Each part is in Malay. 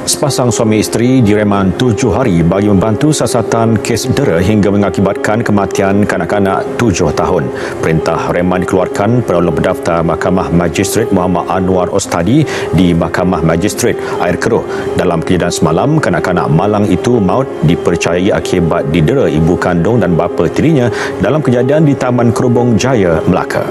Sepasang suami isteri direman 7 hari bagi membantu siasatan kes dera hingga mengakibatkan kematian kanak-kanak 7 tahun. Perintah reman dikeluarkan Penolong Berdaftar Mahkamah Magistrate Muhammad Anwar Ostadi di Mahkamah Magistrate Air Keruh. Dalam kejadian semalam, kanak-kanak malang itu maut dipercayai akibat didera ibu kandung dan bapa tirinya dalam kejadian di Taman Kerubung Jaya, Melaka.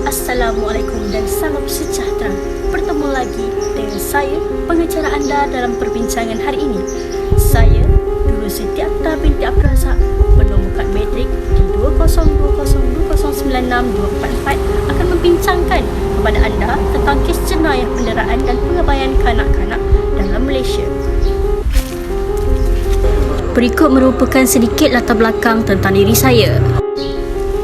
Assalamualaikum dan salam sejahtera. Bertemu lagi dengan saya, pengacara anda dalam perbincangan hari ini. Saya, Duru Setiapta binti Abdul Razak, penomor kad metrik di 20202096244 akan membincangkan kepada anda tentang kes jenayah penderaan dan pengabaian kanak-kanak dalam Malaysia. Berikut merupakan sedikit latar belakang tentang diri saya.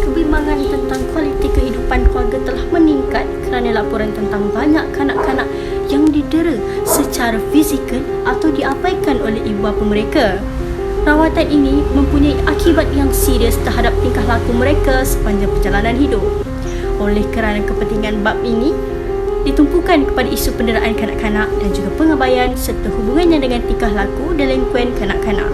Kebimbangan tentang kualiti kehidupan keluarga telah meningkat kerana laporan tentang banyak kanak-kanak yang didera secara fizikal atau diabaikan oleh ibu bapa mereka. Rawatan ini mempunyai akibat yang serius terhadap tingkah laku mereka sepanjang perjalanan hidup. Oleh kerana kepentingan bab ini ditumpukan kepada isu penderaan kanak-kanak dan juga pengabaian serta hubungannya dengan tingkah laku delinkuan kanak-kanak.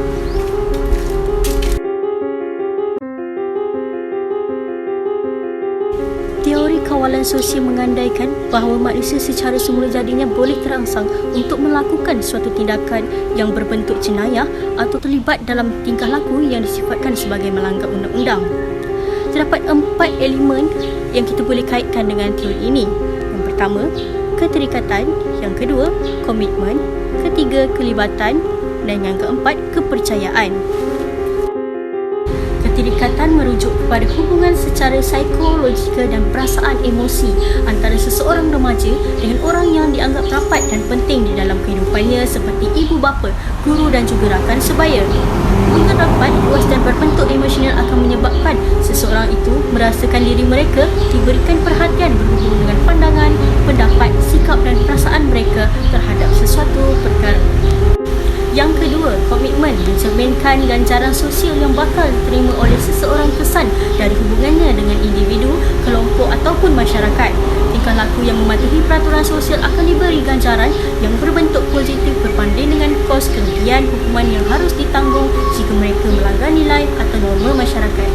Teori kawalan sosial mengandaikan bahawa manusia secara semula jadinya boleh terangsang untuk melakukan suatu tindakan yang berbentuk jenayah atau terlibat dalam tingkah laku yang disifatkan sebagai melanggar undang-undang. Terdapat 4 elemen yang kita boleh kaitkan dengan teori ini. Yang pertama, keterikatan. Yang kedua, komitmen. Ketiga, kelibatan. Dan yang keempat, kepercayaan. Keterikatan merujuk kepada hubungan secara psikologikal dan perasaan emosi antara seseorang remaja dengan orang yang dianggap rapat dan penting di dalam kehidupannya seperti ibu bapa, guru dan juga rakan sebaya. Hubungan rapat, luas dan berbentuk emosional akan menyebabkan seseorang itu merasakan diri mereka diberikan perhatian berhubung dengan pandangan, pendapat, sikap dan perasaan mereka terhadap sesuatu perkara. Yang kedua, komitmen mencerminkan ganjaran sosial yang bakal diterima oleh seseorang kesan dari hubungannya dengan individu, kelompok ataupun masyarakat. Tingkah laku yang mematuhi peraturan sosial akan diberi ganjaran yang berbentuk positif berbanding dengan kos kerugian hukuman yang harus ditanggung jika mereka melanggar nilai atau norma masyarakat.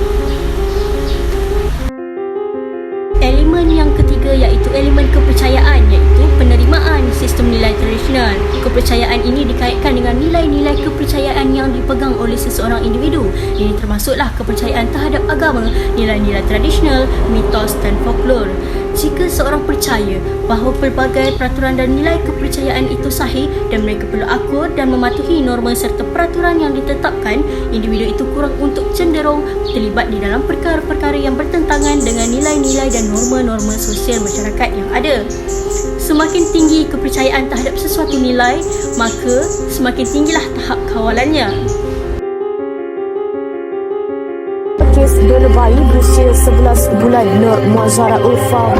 Elemen yang ketiga iaitu elemen kepercayaan, iaitu penerimaan sistem nilai tradisional. Kepercayaan ini dikaitkan dengan nilai-nilai kepercayaan yang dipegang oleh seseorang individu. Ini termasuklah kepercayaan terhadap agama, nilai-nilai tradisional, mitos dan folklor. Jika seorang percaya bahawa pelbagai peraturan dan nilai kepercayaan itu sahih dan mereka perlu akur dan mematuhi norma serta peraturan yang ditetapkan, individu itu kurang untuk cenderung terlibat di dalam perkara-perkara yang bertentangan dengan nilai-nilai dan norma-norma sosial masyarakat yang ada. Semakin tinggi kepercayaan terhadap sesuatu nilai, maka semakin tinggilah tahap kawalannya. Kes dera bayi berusia 11 bulan Nur Muazzara Ulfa,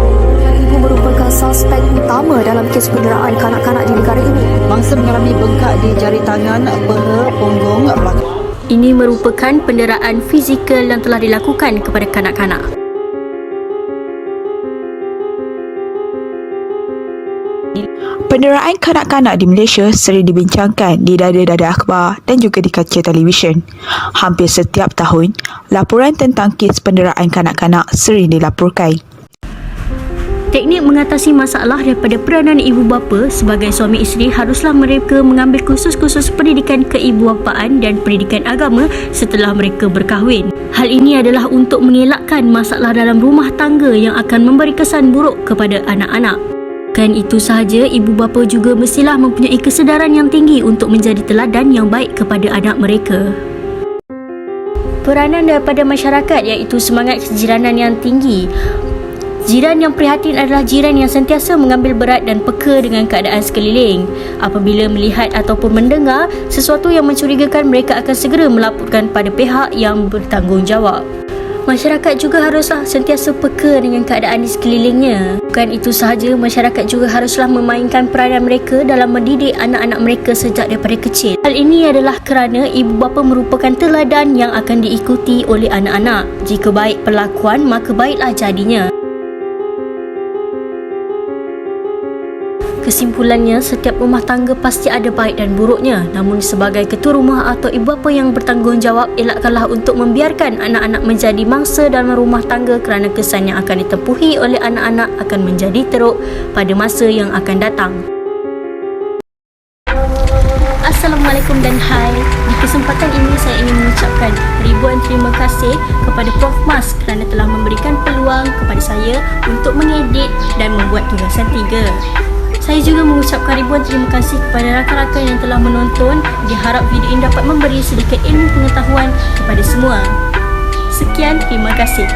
ibu merupakan suspek utama dalam kes penderaan kanak-kanak di negara ini. Mangsa mengalami bengkak di jari tangan, peha, punggung, belakang. Ini merupakan penderaan fizikal yang telah dilakukan kepada kanak-kanak. Penderaan kanak-kanak di Malaysia sering dibincangkan di dada-dada akhbar dan juga di kaca televisyen. Hampir setiap tahun, laporan tentang kes penderaan kanak-kanak sering dilaporkan. Teknik mengatasi masalah daripada peranan ibu bapa sebagai suami isteri haruslah mereka mengambil kursus-kursus pendidikan keibubapaan dan pendidikan agama setelah mereka berkahwin. Hal ini adalah untuk mengelakkan masalah dalam rumah tangga yang akan memberi kesan buruk kepada anak-anak. Bukan itu sahaja, ibu bapa juga mestilah mempunyai kesedaran yang tinggi untuk menjadi teladan yang baik kepada anak mereka. Peranan daripada masyarakat iaitu semangat kejiranan yang tinggi. Jiran yang prihatin adalah jiran yang sentiasa mengambil berat dan peka dengan keadaan sekeliling. Apabila melihat ataupun mendengar sesuatu yang mencurigakan, mereka akan segera melaporkan pada pihak yang bertanggungjawab. Masyarakat juga haruslah sentiasa peka dengan keadaan di sekelilingnya. Bukan itu sahaja, masyarakat juga haruslah memainkan peranan mereka dalam mendidik anak-anak mereka sejak daripada kecil. Hal ini adalah kerana ibu bapa merupakan teladan yang akan diikuti oleh anak-anak. Jika baik perlakuan, maka baiklah jadinya. Kesimpulannya, setiap rumah tangga pasti ada baik dan buruknya. Namun sebagai ketua rumah atau ibu bapa yang bertanggungjawab, elakkanlah untuk membiarkan anak-anak menjadi mangsa dalam rumah tangga kerana kesan yang akan ditepuhi oleh anak-anak akan menjadi teruk pada masa yang akan datang. Assalamualaikum dan hai. Di kesempatan ini saya ingin mengucapkan ribuan terima kasih kepada Prof Mas kerana telah memberikan peluang kepada saya untuk mengedit dan membuat tugasan 3. Saya juga mengucapkan ribuan terima kasih kepada rakan-rakan yang telah menonton. Diharap video ini dapat memberi sedikit ilmu pengetahuan kepada semua. Sekian, terima kasih.